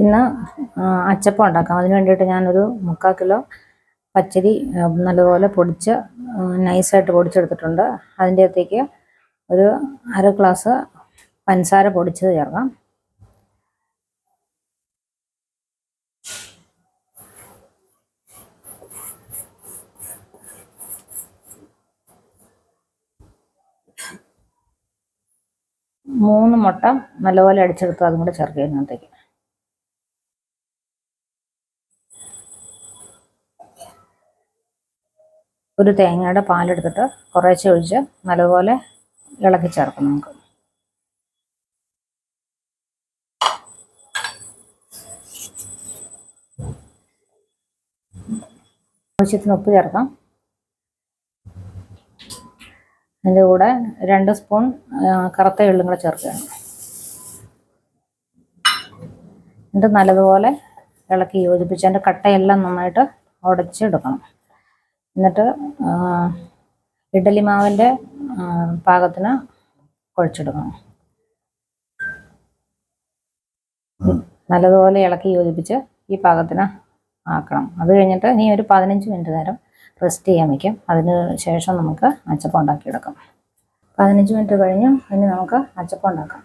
ഇന്ന് അച്ചപ്പം ഉണ്ടാക്കാം. അതിന് വേണ്ടിയിട്ട് ഞാനൊരു 3/4 കിലോ പച്ചരി നല്ലപോലെ പൊടിച്ച് നൈസായിട്ട് പൊടിച്ചെടുത്തിട്ടുണ്ട്. അതിൻ്റെ അകത്തേക്ക് ഒരു 1/2 ഗ്ലാസ് പഞ്ചസാര പൊടിച്ചത് ചേർക്കാം. മൂന്ന് മുട്ട നല്ലപോലെ അടിച്ചെടുത്ത് അതും കൂടെ ചേർക്കുക ഇതിനകത്തേക്ക്. ഒരു തേങ്ങയുടെ പാലെടുത്തിട്ട് കുറേശ്ശെ ഒഴിച്ച് നല്ലപോലെ ഇളക്കി ചേർക്കാം. നമുക്ക് ആവശ്യത്തിന് ഉപ്പ് ചേർക്കാം. അതിൻ്റെ കൂടെ 2 സ്പൂൺ കറുത്ത എള്ളും കൂടെ ചേർക്കുകയാണ്. എന്നിട്ട് നല്ലതുപോലെ ഇളക്കി യോജിപ്പിച്ച് അതിൻ്റെ കട്ടയെല്ലാം നന്നായിട്ട് ഉടച്ചെടുക്കണം. എന്നിട്ട് ഇഡ്ഡലി മാവിൻ്റെ പാകത്തിന് കുഴച്ചെടുക്കണം. നല്ലതുപോലെ ഇളക്കി യോജിപ്പിച്ച് ഈ പാകത്തിന് ആക്കണം. അത് കഴിഞ്ഞിട്ട് ഇനി ഒരു 15 മിനിറ്റ് നേരം റെസ്റ്റ് ചെയ്യാൻ വയ്ക്കും. അതിന് ശേഷം നമുക്ക് അച്ചപ്പം ഉണ്ടാക്കിയെടുക്കാം. 15 മിനിറ്റ് കഴിഞ്ഞു. ഇനി നമുക്ക് അച്ചപ്പം ഉണ്ടാക്കാം.